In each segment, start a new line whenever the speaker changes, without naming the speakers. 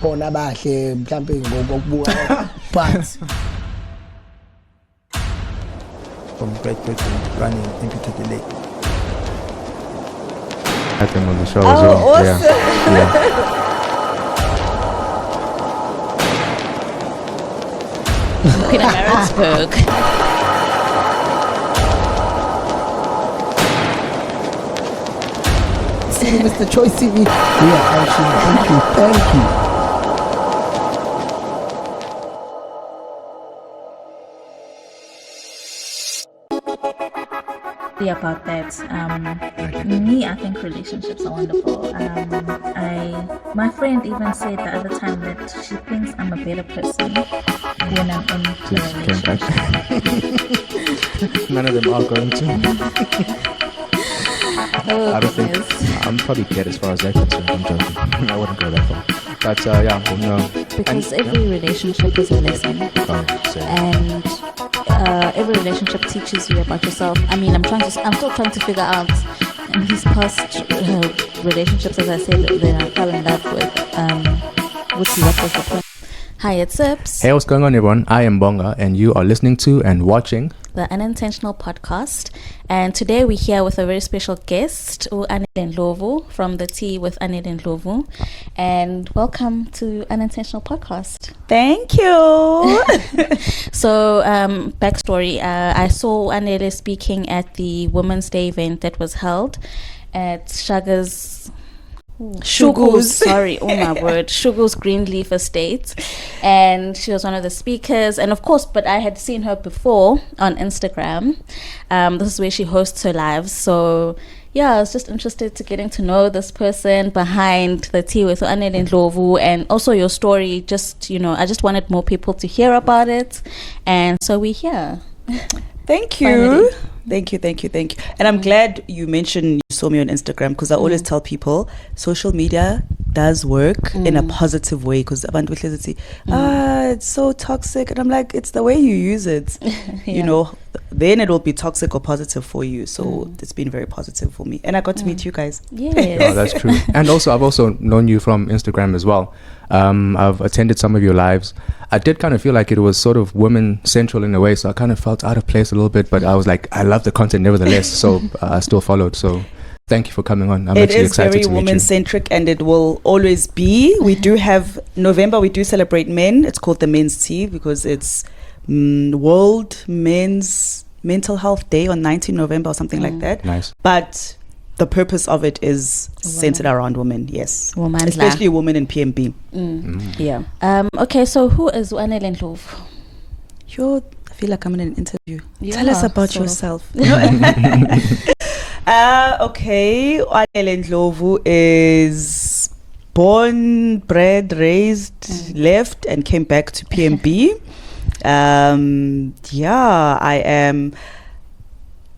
bona bahle mhlambe ngokubuka but
from Great Britain running into the lake. I think on the show as well.
Awesome.
Yeah.
Queen of Maritzburg.
see Mr. Choi TV. Yeah, actually, thank you.
About that. Me, I think relationships are wonderful. My friend even said the other time that she thinks I'm a better person when I'm in a relationship.
None of them are going to. I don't think I'm probably dead as far as that concerned. I'm joking. I wouldn't go that far. But
because every relationship is a lesson, and every relationship teaches you about yourself. I mean, I'm still trying to figure out in these past relationships, as I said, that I fell in love with what was the point. Hi, it's Sips.
Hey, what's going on, everyone? I am Bonga, and you are listening to and watching
the Unintentional Podcast. And today we're here with a very special guest, Anele Ndlovu from the Tea with Anele Ndlovu. And welcome to Unintentional Podcast.
Thank you.
So, backstory. I saw Anele speaking at the Women's Day event that was held at Shugu's Greenleaf Estate, and she was one of the speakers. And of course, but I had seen her before on Instagram. This is where she hosts her lives. So yeah, I was just interested to getting to know this person behind the Tea with Anele Ndlovu, and also your story. Just, I just wanted more people to hear about it, and so we're here.
Thank you. Finally. Thank you. And I'm glad you mentioned you saw me on Instagram, because I always tell people social media does work in a positive way, because abantu will say, it's so toxic. And I'm like, it's the way you use it. Yeah. Then it will be toxic or positive for you. So it's been very positive for me. And I got to meet you guys.
Yes.
Oh, that's true. And also, I've also known you from Instagram as well. I've attended some of your lives. I did kind of feel like it was sort of women central in a way, so I kind of felt out of place a little bit, but I was like, I love the content nevertheless, so I still followed. So thank you for coming on. I'm actually excited to meet you. It is
very woman-centric, and it will always be. We do have November, we do celebrate men. It's called the Men's Tea because it's World Men's Mental Health Day on 19 November or something like that.
Nice.
But the purpose of it is centered around women, yes. Especially women in PMB. Yeah.
Okay, so who is Anele Ndlovu?
I feel like I'm in an interview. Tell us about yourself. Okay, Anele Ndlovu is born, bred, raised, left, and came back to PMB.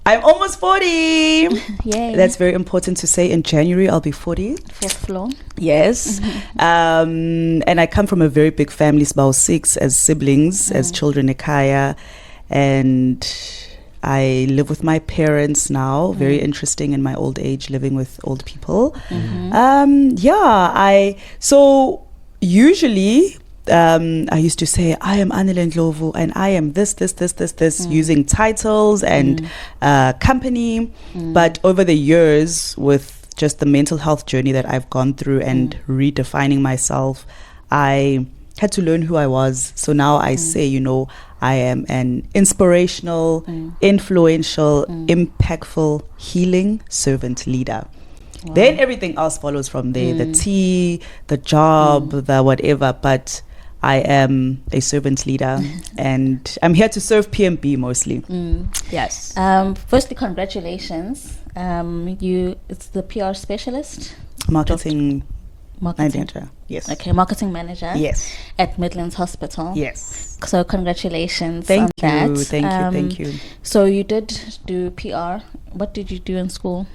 I'm almost 40.
Yay.
That's very important to say. In January, I'll be 40.
Fourth floor.
Yes. And I come from a very big family, about 6 as siblings, as children, Ekaya. And I live with my parents now. Very interesting in my old age, living with old people. So usually I used to say, I am Anele Ndlovu and I am this, using titles and company. But over the years, with just the mental health journey that I've gone through and redefining myself, I had to learn who I was. So now I say, I am an inspirational, influential, impactful, healing servant leader. Wow. Then everything else follows from there, the tea, the job, the whatever. But I am a servant leader and I'm here to serve PMB mostly. Yes.
Firstly, congratulations. It's the PR specialist?
Marketing manager. Yes.
Okay, marketing manager.
Yes.
At Midlands Hospital.
Yes.
So congratulations on that.
Thank you.
So you did do PR. What did you do in school?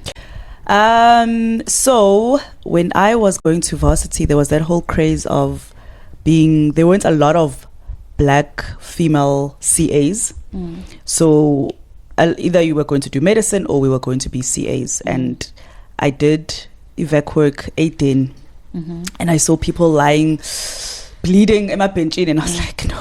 So when I was going to varsity, there was that whole craze of there weren't a lot of black female CAs. So either you were going to do medicine or we were going to be CAs. And I did evac work 18 and I saw people lying, bleeding in my bench, and I was like, no,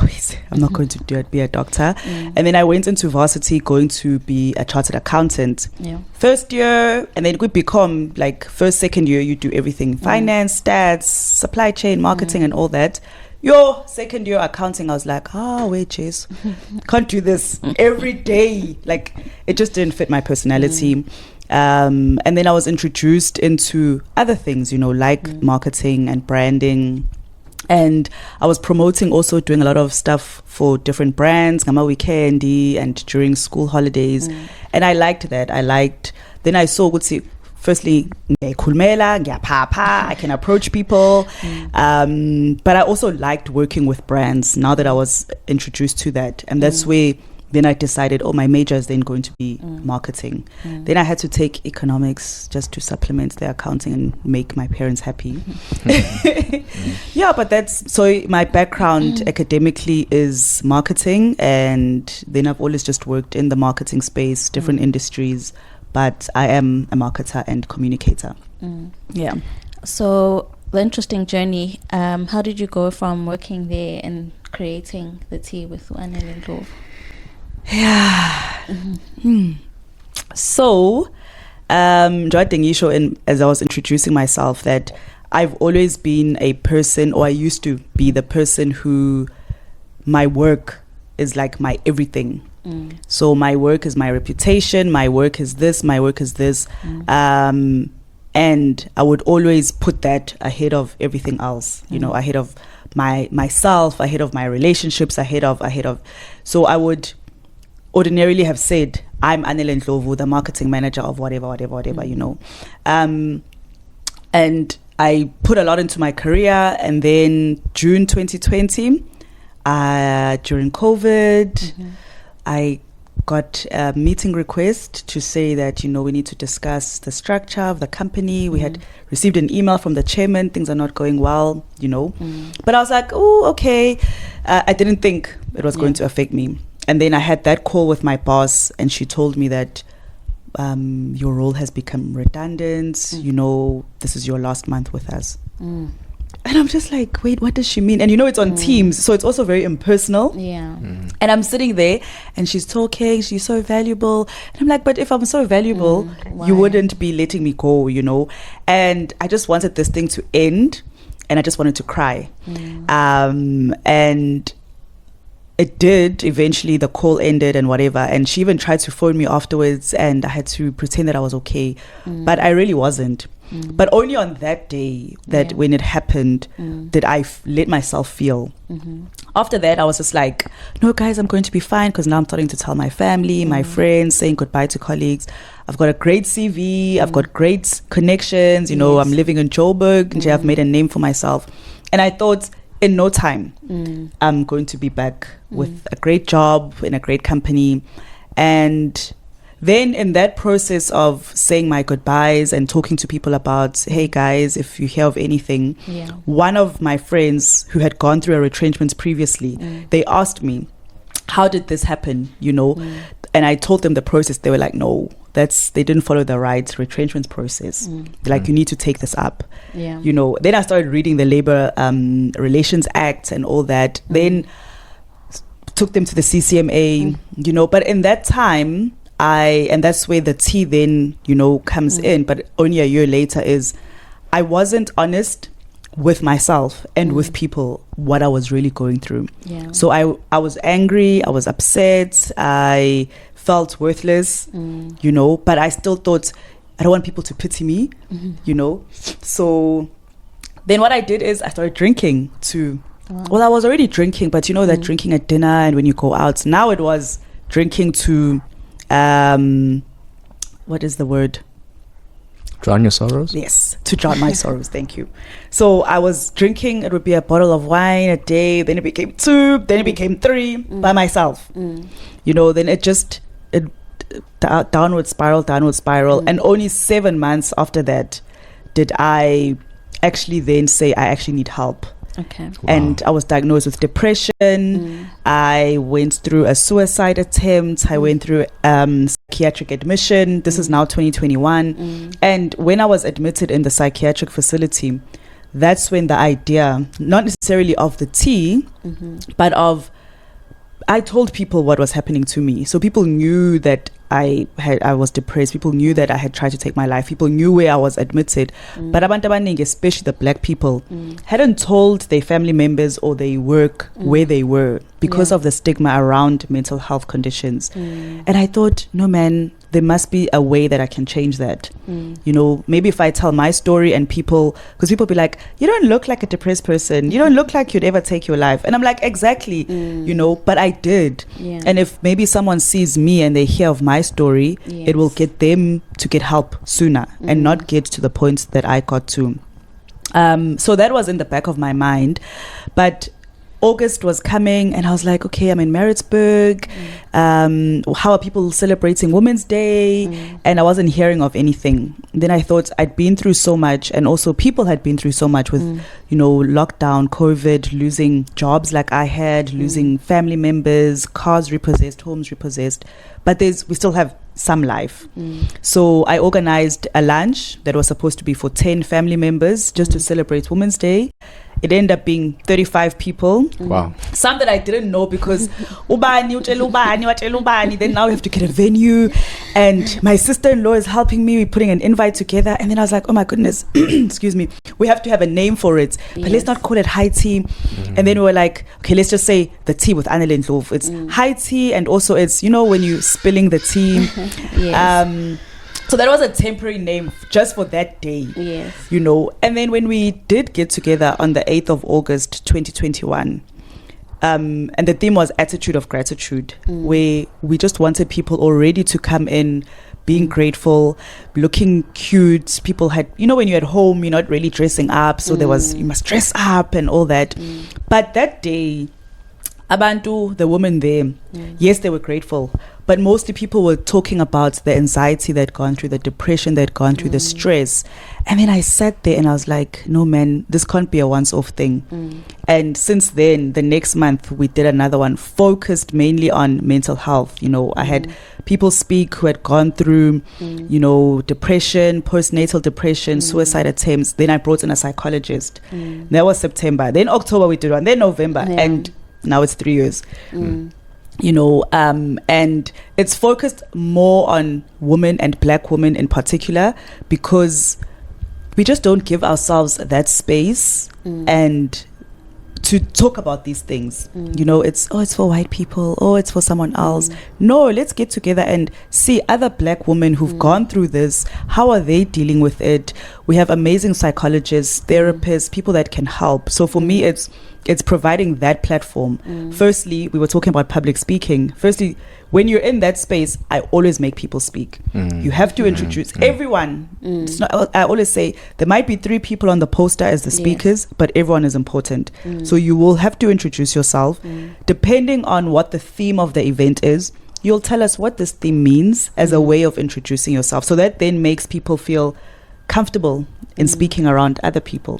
I'm not going to be a doctor. And then I went into varsity going to be a chartered accountant. First year, and then we become like first, second year, you do everything, finance, stats, supply chain, marketing, and all that. Your second year accounting, I was like, wait, Chase, can't do this every day. Like, it just didn't fit my personality. And then I was introduced into other things, like marketing and branding. And I was promoting, also doing a lot of stuff for different brands, Ngama Weekendi, and during school holidays. And I liked that. Then I saw, firstly, I can approach people. But I also liked working with brands now that I was introduced to that. And that's where then I decided, my major is then going to be marketing. Then I had to take economics just to supplement the accounting and make my parents happy. Yeah, but so my background academically is marketing, and then I've always just worked in the marketing space, different industries, but I am a marketer and communicator. Yeah.
So the interesting journey, how did you go from working there and creating the tea with Anele Ndlovu?
Yeah. So, as I was introducing myself, that I've always been a person, or I used to be the person who, my work is like my everything. So my work is my reputation, my work is this, my work is this. And I would always put that ahead of everything else, ahead of myself, ahead of my relationships, ahead of. So I would ordinarily have said, I'm Anele Ndlovu, the marketing manager of whatever, and I put a lot into my career. And then June 2020, during COVID, I got a meeting request to say that, we need to discuss the structure of the company. We had received an email from the chairman, things are not going well, But I was like, oh, okay. I didn't think it was going to affect me. And then I had that call with my boss, and she told me that your role has become redundant. This is your last month with us. And I'm just like, wait, what does she mean? And it's on Teams, so it's also very impersonal.
Yeah.
And I'm sitting there, and she's talking, she's so valuable. And I'm like, but if I'm so valuable, you wouldn't be letting me go, And I just wanted this thing to end, and I just wanted to cry. And it did. Eventually the call ended and whatever, and she even tried to phone me afterwards, and I had to pretend that I was okay, but I really wasn't. But only on that day, that when it happened, did I let myself feel. After that, I was just like, no guys, I'm going to be fine, because now I'm starting to tell my family, my friends, saying goodbye to colleagues. I've got a great CV, I've got great connections, I'm living in Joburg, and I've made a name for myself. And I thought, in no time, I'm going to be back with a great job in a great company. And then in that process of saying my goodbyes and talking to people about, hey guys, if you hear of anything, one of my friends who had gone through a retrenchment previously, they asked me, how did this happen, And I told them the process. They were like, no, they didn't follow the right retrenchment process. Like, you need to take this up. Then I started reading the Labor Relations Act and all that. Then took them to the CCMA, but in that time, and that's where the tea then, comes in, but only a year later, is I wasn't honest with myself and with people what I was really going through. So I was angry, I was upset, I felt worthless, but I still thought, I don't want people to pity me, So then what I did is I started drinking too. Well, I was already drinking, but that drinking at dinner and when you go out. Now it was drinking to, what is the word?
Drown your sorrows?
Yes, to drown my sorrows. Thank you. So I was drinking, it would be a bottle of wine a day, then it became 2, then it became 3 by myself. Then it downward spiral. And only 7 months after that did I actually then say, I actually need help.
Okay. Wow.
And I was diagnosed with depression. I went through a suicide attempt. I went through psychiatric admission. This is now 2021. And when I was admitted in the psychiatric facility, that's when the idea, not necessarily of the tea, but I told people what was happening to me. So people knew that I was depressed. People knew that I had tried to take my life. People knew where I was admitted. But abantu abaningi, especially the black people, hadn't told their family members or their work where they were because of the stigma around mental health conditions. And I thought, no man, there must be a way that I can change that. You know, maybe if I tell my story and because people be like, you don't look like a depressed person. You don't look like you'd ever take your life. And I'm like, exactly, you know, but I did. And if maybe someone sees me and they hear of my story, it will get them to get help sooner and not get to the point that I got to. So that was in the back of my mind. But August was coming and I was like, okay, I'm in Maritzburg. How are people celebrating Women's Day? And I wasn't hearing of anything. Then I thought I'd been through so much, and also people had been through so much with, you know, lockdown, COVID, losing jobs like I had, losing family members, cars repossessed, homes repossessed. But we still have some life. So I organized a lunch that was supposed to be for 10 family members just to celebrate Women's Day. It ended up being 35 people.
Wow.
Some that I didn't know because ubani, utshela ubani, watshela ubani. Then now we have to get a venue. And my sister-in-law is helping me. We're putting an invite together. And then I was like, oh my goodness, excuse me. We have to have a name for it. But let's not call it high tea. And then we were like, okay, let's just say the tea with Anele Ndlovu. It's high tea, and also it's, you know, when you're spilling the tea. So that was a temporary name just for that day, you know. And then when we did get together on the 8th of August, 2021, and the theme was Attitude of Gratitude, where we just wanted people already to come in being grateful, looking cute. People had, you know, when you're at home, you're not really dressing up. So there was, you must dress up and all that. But that day, Abantu, the women there, yes, they were grateful. But mostly people were talking about the anxiety they'd gone through, the depression they'd gone through, the stress. And then I sat there and I was like, no, man, this can't be a once-off thing. And since then, the next month, we did another one focused mainly on mental health. You know, I had people speak who had gone through, you know, depression, postnatal depression, suicide attempts. Then I brought in a psychologist. That was September. Then October we did one. Then November. And now it's 3 years. You know, and it's focused more on women and black women in particular, because we just don't give ourselves that space and to talk about these things. You know, it's for white people, it's for someone else. No, let's get together and see other black women who've gone through this. How are they dealing with it? We have amazing psychologists, therapists, people that can help. So for me, it's providing that platform. Firstly, we were talking about public speaking. Firstly, when you're in that space, I always make people speak. You have to introduce everyone. It's not, I always say there might be 3 people on the poster as the speakers, but everyone is important. So you will have to introduce yourself. Depending on what the theme of the event is, you'll tell us what this theme means as a way of introducing yourself. So that then makes people feel comfortable in speaking around other people.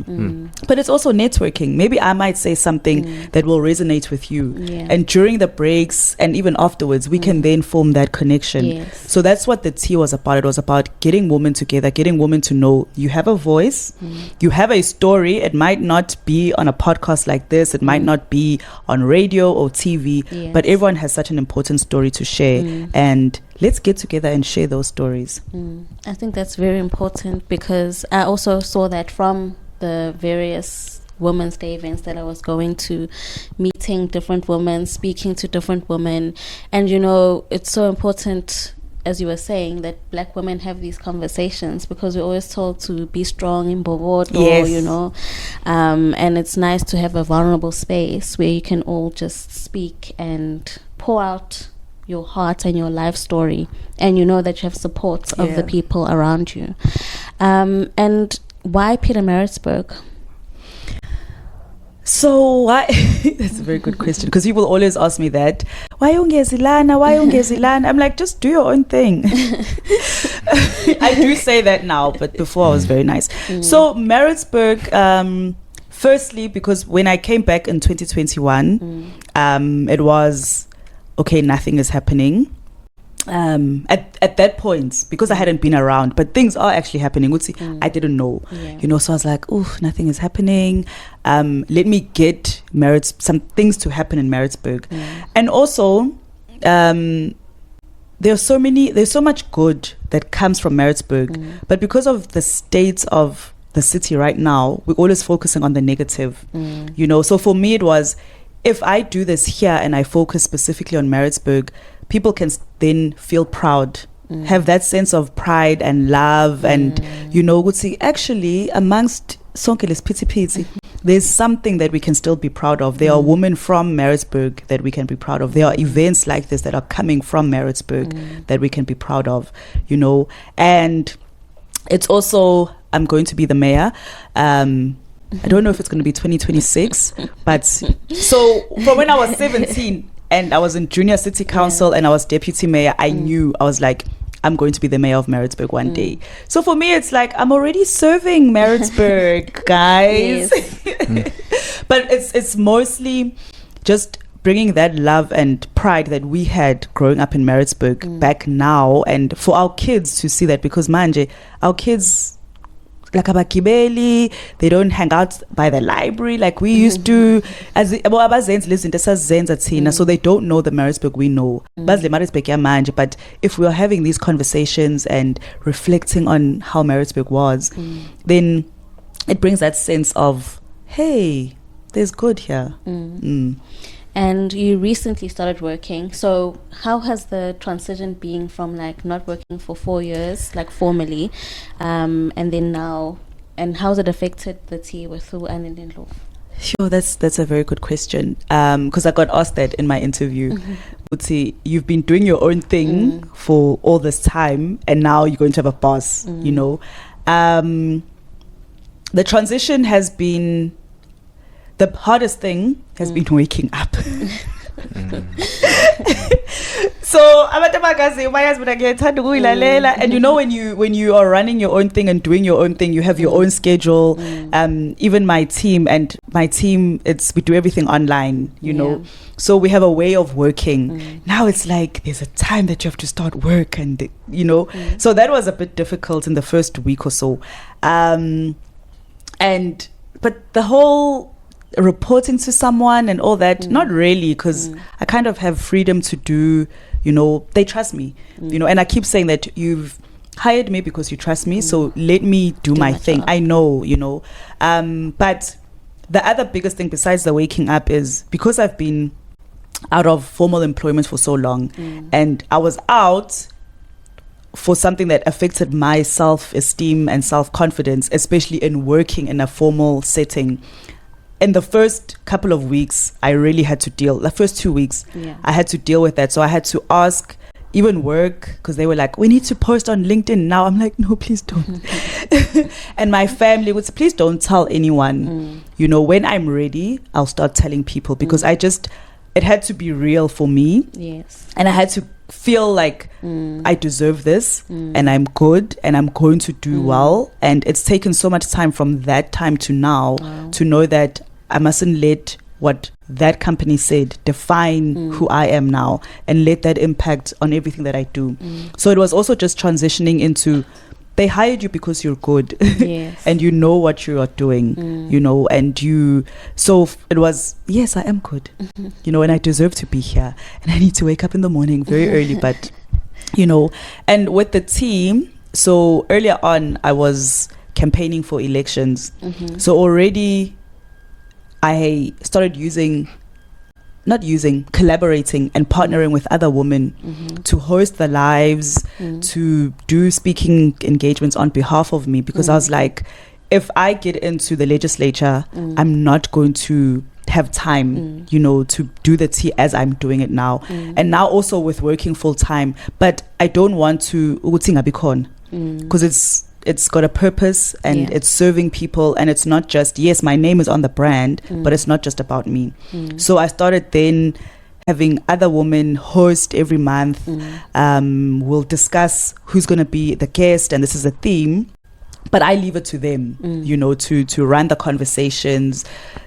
But it's also networking. Maybe I might say something that will resonate with you. And during the breaks and even afterwards, we can then form that connection. So that's what the tea was about. It was about getting women together, getting women to know you have a voice, you have a story. It might not be on a podcast like this, it might not be on radio or TV, but everyone has such an important story to share. And let's get together and share those stories.
I think that's very important, because I also saw that from the various Women's Day events that I was going to, meeting different women, speaking to different women. And, you know, it's so important, as you were saying, that black women have these conversations, because we're always told to be strong in Bogoto, you know. And it's nice to have a vulnerable space where you can all just speak and pour out your heart and your life story, and you know that you have support of the people around you. And why Pietermaritzburg?
So why that's a very good question, because people always ask me that, why ungezilana? I'm like, just do your own thing. I do say that now, but before I was very nice. So Maritzburg, firstly, because when I came back in 2021, it was okay, nothing is happening. at that point, because I hadn't been around, but things are actually happening. I didn't know, so I was like, oh, nothing is happening. Let me get some things to happen in Maritzburg. And also, there's so much good that comes from Maritzburg, but because of the state of the city right now, we're always focusing on the negative, so for me it was, if I do this here and I focus specifically on Maritzburg, people can then feel proud, have that sense of pride and love, and would see actually amongst Sonkeles Piti, there's something that we can still be proud of. There are women from Maritzburg that we can be proud of. There are events like this that are coming from Maritzburg that we can be proud of, and it's also, I'm going to be the mayor. I don't know if it's going to be 2026, but so from when I was 17 and I was in junior city council and I was deputy mayor, I knew, I was like, I'm going to be the mayor of Maritzburg one day. So for me, it's like, I'm already serving Maritzburg, guys. But it's mostly just bringing that love and pride that we had growing up in Maritzburg back now, and for our kids to see that, because manje, our kids, like abakibeli, they don't hang out by the library like we used to. As so they don't know the Maritzburg we know. But if we are having these conversations and reflecting on how Maritzburg was, then it brings that sense of, hey, there's good here.
And you recently started working. So how has the transition been from like not working for 4 years, like formally, and then now, and how's it affected the tea with Anele Ndlovu?
Sure, that's a very good question. Because I got asked that in my interview. Uthi, you've been doing your own thing for all this time, and now you're going to have a boss, The transition has been, the hardest thing has been waking up. So and when you are running your own thing and doing your own thing, you have your own schedule. Even my team, we do everything online, know. So we have a way of working. Now it's like there's a time that you have to start work, and so that was a bit difficult in the first week or so. But the whole reporting to someone and all that, not really, because I kind of have freedom to do, they trust me, and I keep saying that you've hired me because you trust me, so let me do my thing. Job. I know, but the other biggest thing besides the waking up is because I've been out of formal employment for so long, and I was out for something that affected my self-esteem and self-confidence, especially in working in a formal setting. In the first couple of weeks, I really had to deal, the first 2 weeks, I had to deal with that. So I had to ask, even work, because they were like, we need to post on LinkedIn now. I'm like, no, please don't. And my family would say, please don't tell anyone. When I'm ready, I'll start telling people, because it had to be real for me. Yes. And I had to feel like I deserve this, and I'm good, and I'm going to do well. And it's taken so much time from that time to now to know that I mustn't let what that company said define who I am now, and let that impact on everything that I do. So it was also just transitioning into, they hired you because you're good. Yes. And you know what you are doing, so it was, yes, I am good, and I deserve to be here, and I need to wake up in the morning very early, but, and with the team, so earlier on, I was campaigning for elections. So already I started collaborating and partnering with other women to host the lives, to do speaking engagements on behalf of me, because I was like, if I get into the legislature, I'm not going to have time, to do the tea as I'm doing it now. And now also with working full time, but I don't want to because it's got a purpose, and it's serving people, and it's not just, yes, my name is on the brand, but it's not just about me. So I started then having other women host every month. We'll discuss who's going to be the guest, and this is a theme, but I leave it to them, to run the conversations,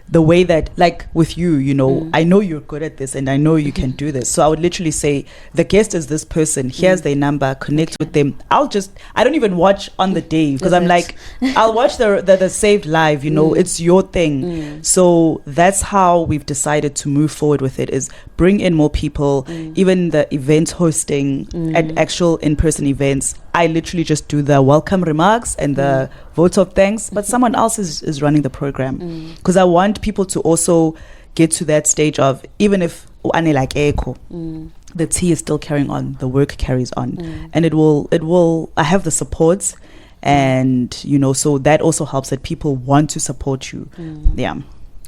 the way that, like with you, you know, I know you're good at this and I know you can do this. So I would literally say, the guest is this person, here's their number, connect with them. I don't even watch on the day, because I'm like, I'll watch the saved live, you know, it's your thing. So that's how we've decided to move forward with it, is bring in more people, even the event hosting at actual in-person events. I literally just do the welcome remarks and the vote of thanks, but someone else is running the program, because I want people to also get to that stage of, even if the tea is still carrying on, the work carries on, and it will I have the support, and you know, so that also helps that people want to support you.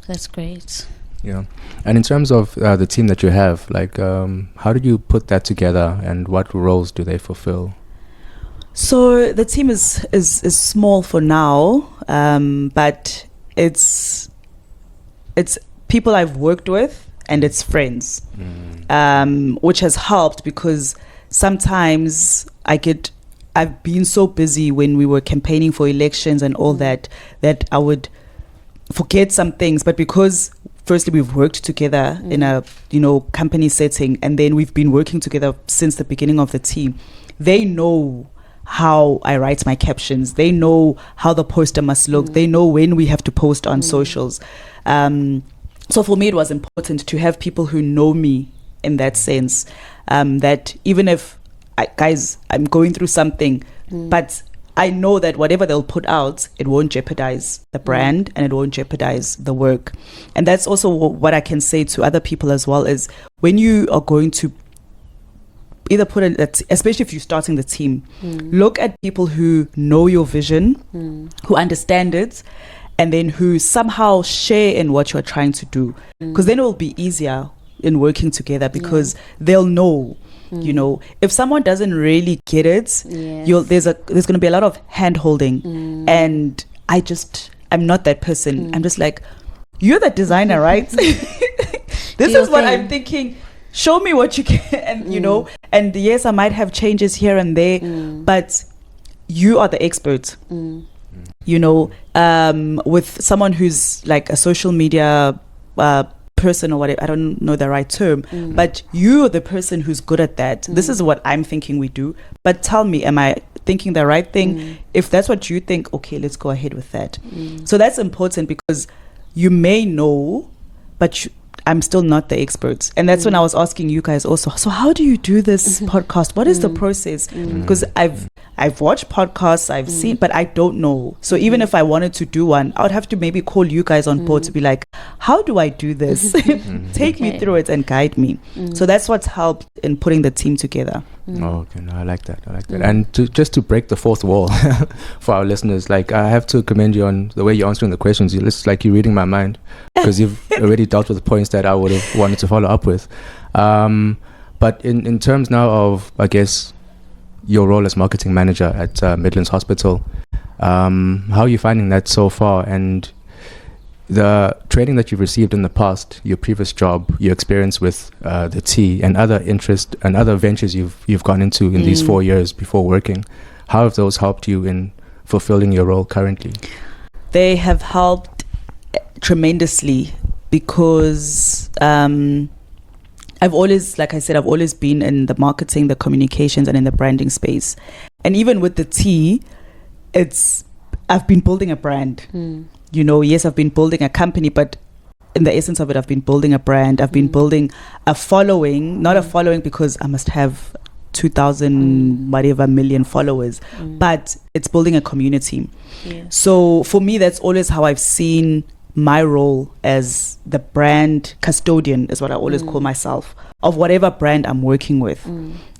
That's great.
Yeah. And in terms of the team that you have, like how did you put that together, and what roles do they fulfill?
So the team is small for now, but it's people I've worked with, and it's friends, which has helped, because sometimes I've been so busy when we were campaigning for elections and all that I would forget some things. But because firstly we've worked together in a, you know, company setting, and then we've been working together since the beginning of the team, they know how I write my captions, they know how the poster must look, they know when we have to post on socials. So for me, it was important to have people who know me in that sense, that even if I'm going through something, but I know that whatever they'll put out, it won't jeopardize the brand and it won't jeopardize the work. And that's also what I can say to other people as well, is when you are going to either put in, especially if you're starting the team, look at people who know your vision, who understand it, and then who somehow share in what you're trying to do, because then it will be easier in working together, because they'll know. You know, if someone doesn't really get it, there's going to be a lot of hand holding, and I'm not that person. I'm just like, you're the designer, right? This is what I'm thinking. Show me what you can, and you know, and yes, I might have changes here and there, but you are the expert. You know, with someone who's like a social media person or whatever, I don't know the right term, but you're the person who's good at that. This is what I'm thinking we do, but tell me, am I thinking the right thing? If that's what you think, okay, let's go ahead with that. So that's important, because you may know, but I'm still not the expert. And that's when I was asking you guys also, so how do you do this podcast? What is the process? Because I've watched podcasts, I've seen, but I don't know. So even if I wanted to do one, I would have to maybe call you guys on board to be like, how do I do this? Take me through it and guide me. So that's what's helped in putting the team together.
Oh, okay, no, I like that. And just to break the fourth wall for our listeners, like, I have to commend you on the way you're answering the questions. It's like you're reading my mind, because you've already dealt with the points that I would have wanted to follow up with. But in terms now of, I guess, your role as marketing manager at Midlands Hospital, how are you finding that so far? And the training that you've received in the past, your previous job, your experience with the tea, and other interest and other ventures you've gone into in these 4 years before working, how have those helped you in fulfilling your role currently?
They have helped tremendously, because I've always, like I said, I've always been in the marketing, the communications, and in the branding space. And even with the tea, I've been building a brand. You know, yes, I've been building a company, but in the essence of it, I've been building a brand. I've been building a following, not a following because I must have 2,000 whatever million followers, but it's building a community. So for me, that's always how I've seen my role as the brand custodian, is what I always call myself, of whatever brand I'm working with.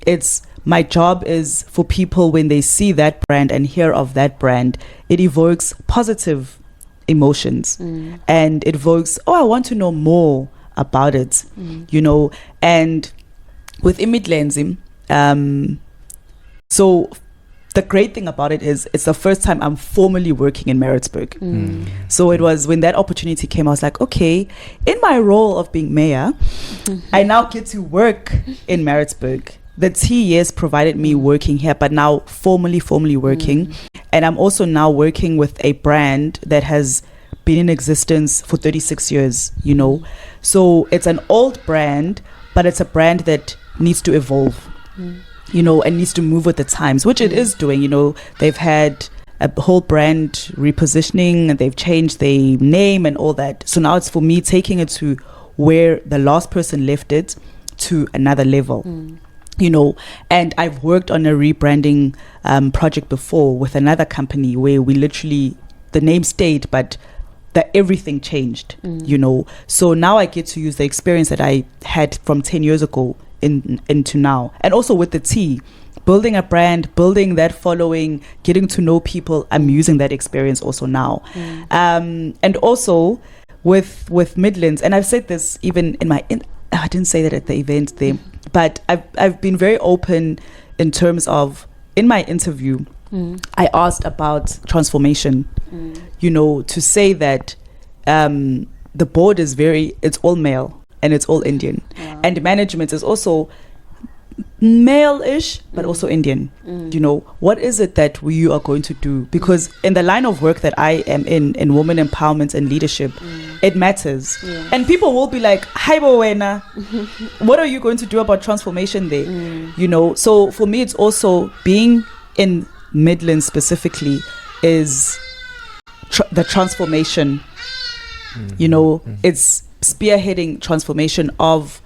It's my job is for people, when they see that brand and hear of that brand, it evokes positive emotions, and it evokes, I want to know more about it, you know. And with Midlands, so the great thing about it is it's the first time I'm formally working in Maritzburg. So it was when that opportunity came, I was like, okay, in my role of being mayor, I now get to work in Maritzburg. The tea, yes, provided me working here, but now formally working. And I'm also now working with a brand that has been in existence for 36 years, you know. So it's an old brand, but it's a brand that needs to evolve, you know, and needs to move with the times, which it is doing. You know, they've had a whole brand repositioning and they've changed their name and all that. So now it's for me taking it to where the last person left it to another level. You know, and I've worked on a rebranding project before with another company where we literally, the name stayed, but everything changed, you know. So now I get to use the experience that I had from 10 years ago into now. And also with the tea, building a brand, building that following, getting to know people, I'm using that experience also now. And also with Midlands, and I've said this even in my, I didn't say that at the event there, but I've been very open in terms of, in my interview, I asked about transformation, you know, to say that the board is it's all male and it's all Indian. And management is also male-ish, but also Indian. You know, what is it that you are going to do? Because in the line of work that I am in women empowerment and leadership, it matters. And people will be like, hi Bowena, what are you going to do about transformation there? You know, so for me, it's also being in Midlands specifically is the transformation. You know, it's spearheading transformation of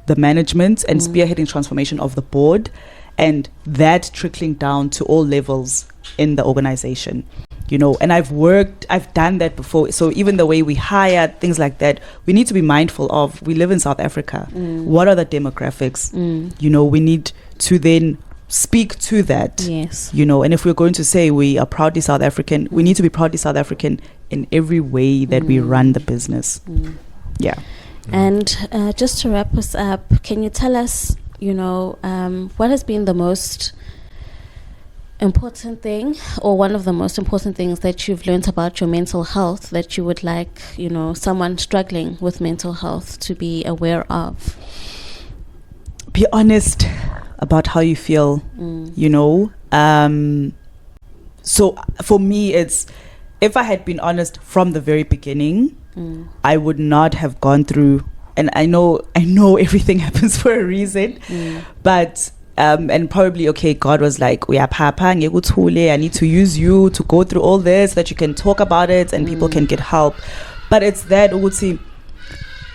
the management and spearheading transformation of the board, and that trickling down to all levels in the organization, you know. And I've done that before. So even the way we hire, things like that, we need to be mindful of, we live in South Africa. What are the demographics? You know, we need to then speak to that.
Yes.
You know, and if we're going to say we are proudly South African, we need to be proudly South African in every way that we run the business. Yeah.
And just to wrap us up, can you tell us, you know, what has been the most important thing, or one of the most important things that you've learned about your mental health that you would like, you know, someone struggling with mental health to be aware of?
Be honest about how you feel, you know. So for me, it's, if I had been honest from the very beginning, I would not have gone through, and I know everything happens for a reason, but and probably, okay, God was like, I need to use you to go through all this, that you can talk about it and people can get help. But it's that, Uguti,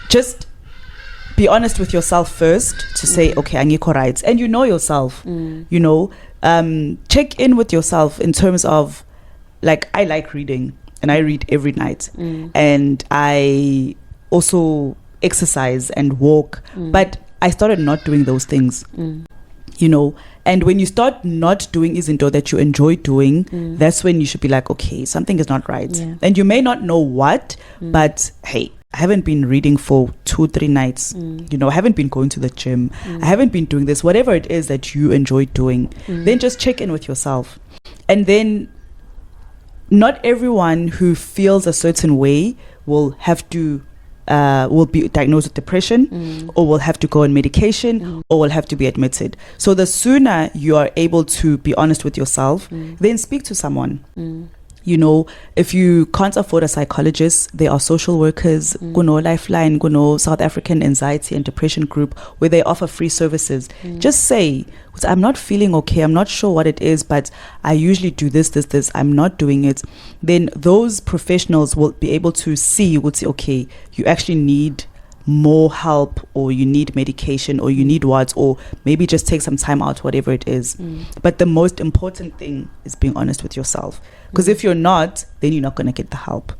just be honest with yourself first to say, okay, angiko right, and you know yourself, you know, check in with yourself in terms of, like, I like reading. And I read every night. And I also exercise and walk. But I started not doing those things, you know. And when you start not doing izinto that you enjoy doing, that's when you should be like, okay, something is not right. And you may not know what, but hey, I haven't been reading for 2-3 nights. You know, I haven't been going to the gym. I haven't been doing this. Whatever it is that you enjoy doing, then just check in with yourself. And then, not everyone who feels a certain way will have to will be diagnosed with depression, or will have to go on medication, or will have to be admitted. So the sooner you are able to be honest with yourself, then speak to someone. You know, if you can't afford a psychologist, there are social workers, Lifeline, South African Anxiety and Depression Group, where they offer free services. Just say, I'm not feeling okay, I'm not sure what it is, but I usually do this, I'm not doing it. Then those professionals will be able to see, would say, okay, you actually need more help, or you need medication, or you need what, or maybe just take some time out, whatever it is. But the most important thing is being honest with yourself, because if you're not, then you're not going to get the help.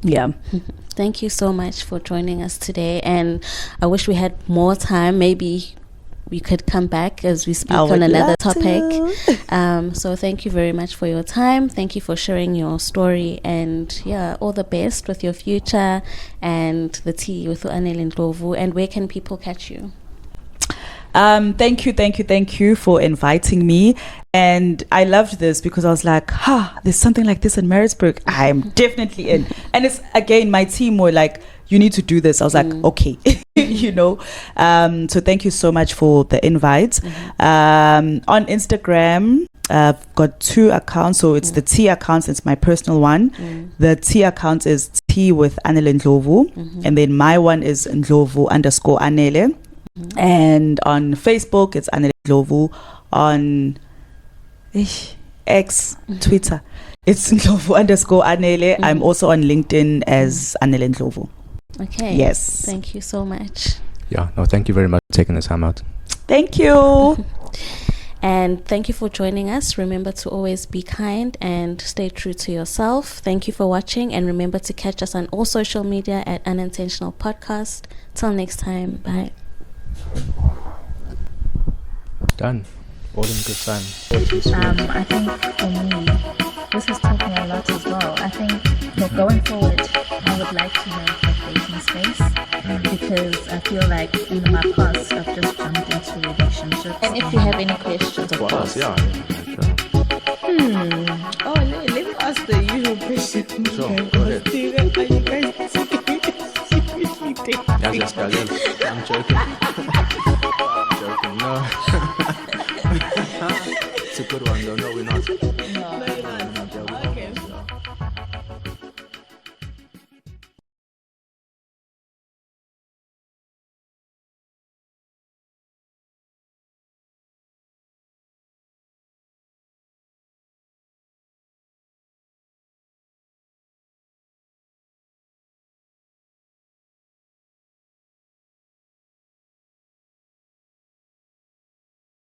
Yeah.
Thank you so much for joining us today, and I wish we had more time. Maybe we could come back as we speak on another topic. So thank you very much for your time. Thank you for sharing your story, and yeah, all the best with your future and the tea with Anele Ndlovu. And where can people catch you?
Thank you for inviting me. And I loved this because I was like, there's something like this in Maritzburg. I'm definitely in. And it's, again, my team were like, you need to do this. I was like, okay, you know. So thank you so much for the invite. On Instagram, I've got 2 accounts. So it's the T account, it's my personal one. The T account is T with Anele Ndlovu. And then my one is Ndlovu_Anele. And on Facebook, it's Anele Ndlovu. On X, Twitter, it's Ndlovu_Anele. I'm also on LinkedIn as Anele Ndlovu.
Okay.
Yes.
Thank you so much.
Yeah, no, thank you very much for taking the time out.
Thank you.
And thank you for joining us. Remember to always be kind and stay true to yourself. Thank you for watching, and remember to catch us on all social media at Unintentional Podcast. Till next time, bye.
Done. All in good time.
I think for me, this has taught me a lot as well. I think that going forward, I would like to have a dating space because I feel like in my past, I've just jumped into relationships.
And if you have any questions, of course.
Yeah.
Oh, let me ask the usual question.
Sure,
Are
go ahead.
you guys seriously dating?
I'm joking. I'm joking. No. It's a good one though. No, we're not.
No, you're not.